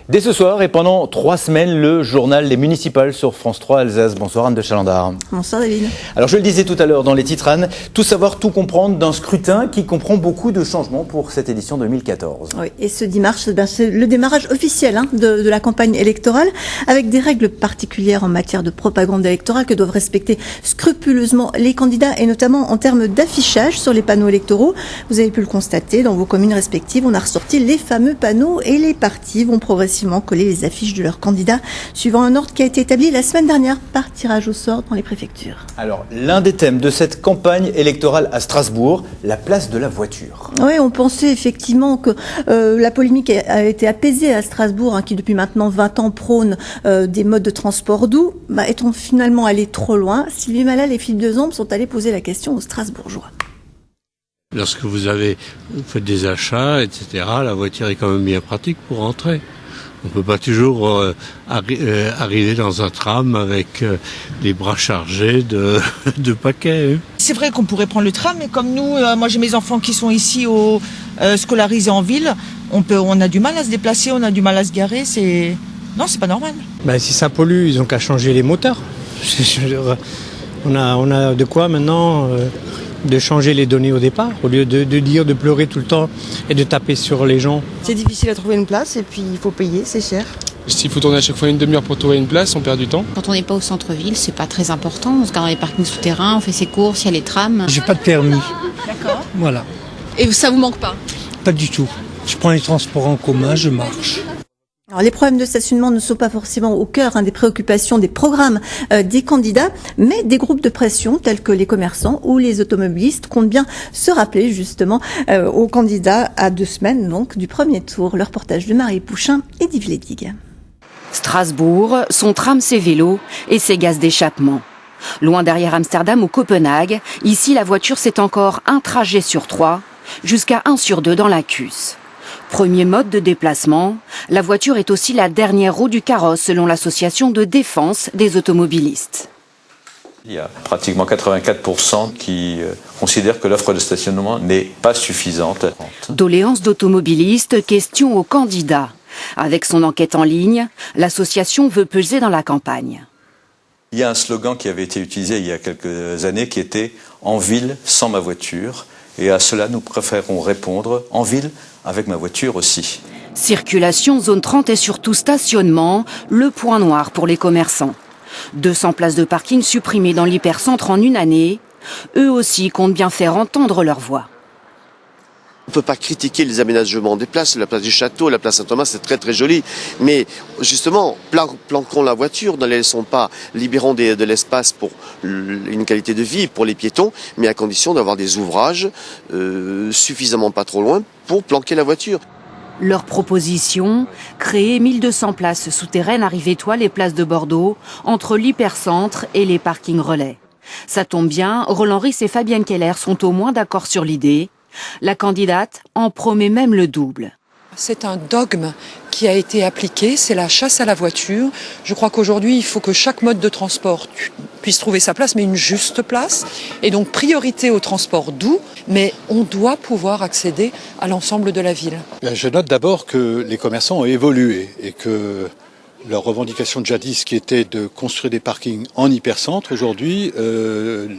Dès ce soir et pendant 3 semaines, le journal Les Municipales sur France 3 Alsace. Bonsoir Anne de Chalandard. Bonsoir David. Alors je le disais tout à l'heure dans les titres Anne, tout savoir, tout comprendre d'un scrutin qui comprend beaucoup de changements pour cette édition 2014. Oui, et ce dimanche, c'est le démarrage officiel de la campagne électorale avec des règles particulières en matière de propagande électorale que doivent respecter scrupuleusement les candidats et notamment en termes d'affichage sur les panneaux électoraux. Vous avez pu le constater dans vos communes respectives, on a ressorti les fameux panneaux et les partis vont progressivement coller les affiches de leurs candidats suivant un ordre qui a été établi la semaine dernière par tirage au sort dans les préfectures. Alors, l'un des thèmes de cette campagne électorale à Strasbourg, la place de la voiture. Oui, on pensait effectivement que la polémique a été apaisée à Strasbourg, qui depuis maintenant 20 ans prône des modes de transport doux. Est-on finalement allé trop loin? Sylvie Malal et Philippe Dezombre sont allés poser la question aux Strasbourgeois. Lorsque vous faites des achats, etc., la voiture est quand même bien pratique pour rentrer. On ne peut pas toujours arriver dans un tram avec les bras chargés de paquets. C'est vrai qu'on pourrait prendre le tram, mais comme nous, moi j'ai mes enfants qui sont ici scolarisés en ville, on a du mal à se déplacer, on a du mal à se garer, non, c'est pas normal. Si ça pollue, ils ont qu'à changer les moteurs. On a de quoi maintenant de changer les données au départ, au lieu de pleurer tout le temps et de taper sur les gens. C'est difficile à trouver une place et puis il faut payer, c'est cher. S'il faut tourner à chaque fois une demi-heure pour trouver une place, on perd du temps. Quand on n'est pas au centre-ville, c'est pas très important. On se garde dans les parkings souterrains, on fait ses courses, il y a les trams. J'ai pas de permis. D'accord. Voilà. Et ça vous manque pas? Pas du tout. Je prends les transports en commun, je marche. Alors, les problèmes de stationnement ne sont pas forcément au cœur des préoccupations des programmes des candidats, mais des groupes de pression tels que les commerçants ou les automobilistes comptent bien se rappeler justement aux candidats à 2 semaines donc du premier tour. Le reportage de Marie Pouchin et d'Yves Lédig. Strasbourg, son tram, ses vélos et ses gaz d'échappement. Loin derrière Amsterdam ou Copenhague, ici la voiture c'est encore un trajet sur 3, jusqu'à 1 sur 2 dans la CUS. Premier mode de déplacement, la voiture est aussi la dernière roue du carrosse selon l'association de défense des automobilistes. Il y a pratiquement 84% qui considèrent que l'offre de stationnement n'est pas suffisante. Doléances d'automobilistes, questions aux candidats. Avec son enquête en ligne, l'association veut peser dans la campagne. Il y a un slogan qui avait été utilisé il y a quelques années qui était « En ville, sans ma voiture ». Et à cela, nous préférons répondre en ville avec ma voiture aussi. Circulation, zone 30 et surtout stationnement, le point noir pour les commerçants. 200 places de parking supprimées dans l'hypercentre en une année. Eux aussi comptent bien faire entendre leur voix. On ne peut pas critiquer les aménagements des places, la place du Château, la place Saint-Thomas, c'est très très joli. Mais justement, planquons la voiture, ne la laissons pas, libérons de l'espace pour une qualité de vie pour les piétons, mais à condition d'avoir des ouvrages suffisamment pas trop loin pour planquer la voiture. Leur proposition, créer 1200 places souterraines à Rive-Étoile et place de Bordeaux, entre l'hypercentre et les parkings relais. Ça tombe bien, Roland Ries et Fabienne Keller sont au moins d'accord sur l'idée. La candidate en promet même le double. C'est un dogme qui a été appliqué, c'est la chasse à la voiture. Je crois qu'aujourd'hui, il faut que chaque mode de transport puisse trouver sa place, mais une juste place. Et donc, priorité au transport doux, mais on doit pouvoir accéder à l'ensemble de la ville. Je note d'abord que les commerçants ont évolué et que leur revendication de jadis, qui était de construire des parkings en hypercentre, aujourd'hui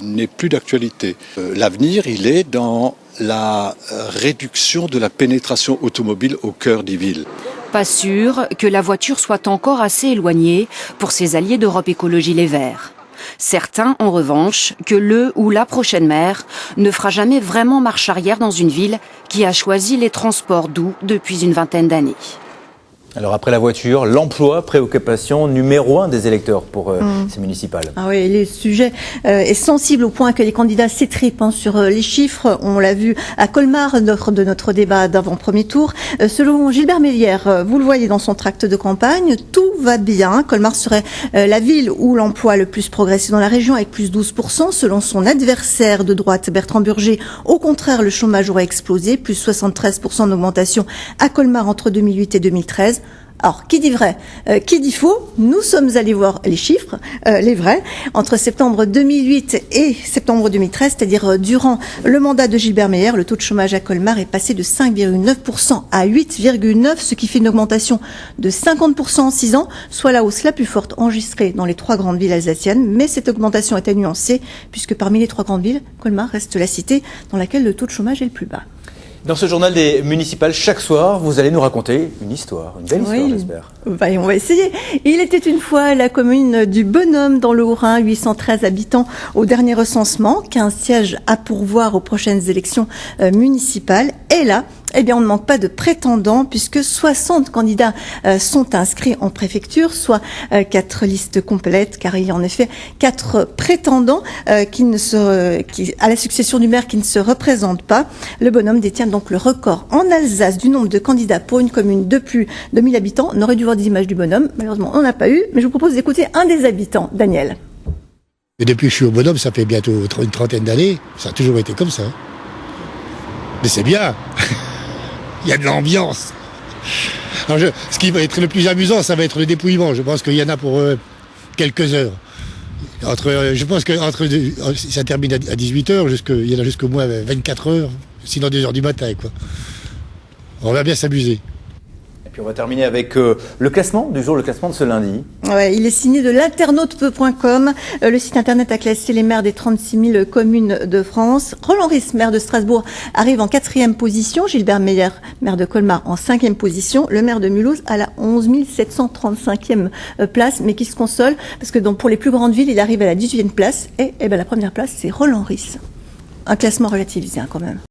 n'est plus d'actualité. L'avenir, il est dans la réduction de la pénétration automobile au cœur des villes. Pas sûr que la voiture soit encore assez éloignée pour ses alliés d'Europe Écologie Les Verts. Certains, en revanche, que le ou la prochaine maire ne fera jamais vraiment marche arrière dans une ville qui a choisi les transports doux depuis une 20aine d'années. Alors après la voiture, l'emploi, préoccupation numéro 1 des électeurs pour ces municipales. Ah oui, le sujet est sensible au point que les candidats s'étripent sur les chiffres. On l'a vu à Colmar de notre débat d'avant-premier tour. Selon Gilbert Mélière, vous le voyez dans son tract de campagne, tout va bien. Colmar serait la ville où l'emploi le plus progressé dans la région avec plus 12%. Selon son adversaire de droite, Bertrand Burger, au contraire, le chômage aurait explosé, plus 73% d'augmentation à Colmar entre 2008 et 2013. Alors, qui dit vrai, qui dit faux? Nous sommes allés voir les chiffres, les vrais. Entre septembre 2008 et septembre 2013, c'est-à-dire durant le mandat de Gilbert Meyer, le taux de chômage à Colmar est passé de 5,9% à 8,9%, ce qui fait une augmentation de 50% en 6 ans, soit la hausse la plus forte enregistrée dans les 3 grandes villes alsaciennes. Mais cette augmentation est à nuancer, puisque parmi les 3 grandes villes, Colmar reste la cité dans laquelle le taux de chômage est le plus bas. Dans ce journal des municipales, chaque soir, vous allez nous raconter une histoire, une belle histoire, j'espère. On va essayer. Il était une fois la commune du Bonhomme dans le Haut-Rhin, 813 habitants au dernier recensement, 15 sièges à pourvoir aux prochaines élections municipales. Et là, on ne manque pas de prétendants puisque 60 candidats sont inscrits en préfecture, soit 4 listes complètes, car il y a en effet 4 prétendants à la succession du maire qui ne se représentent pas. Le Bonhomme détient donc le record en Alsace du nombre de candidats pour une commune de plus de 1000 habitants. On aurait dû voir des images du Bonhomme. Malheureusement, on n'a pas eu, mais je vous propose d'écouter un des habitants, Daniel. Et depuis que je suis au Bonhomme, ça fait bientôt une trentaine d'années. Ça a toujours été comme ça. Mais c'est bien. Il y a de l'ambiance. Ce qui va être le plus amusant, ça va être le dépouillement. Je pense qu'il y en a pour quelques heures. Je pense que ça termine à 18h, il y en a jusqu'au moins 24 heures, sinon 2 heures du matin, quoi. On va bien s'amuser. Et puis on va terminer avec le classement du jour, le classement de ce lundi. Ouais, il est signé de l'internaute.com. Le site internet a classé les maires des 36 000 communes de France. Roland Ries, maire de Strasbourg, arrive en 4e position. Gilbert Meyer, maire de Colmar, en 5e position. Le maire de Mulhouse à la 11 735e place, mais qui se console parce que pour les plus grandes villes, il arrive à la 18e place. Et la première place, c'est Roland Ries. Un classement relativisé quand même.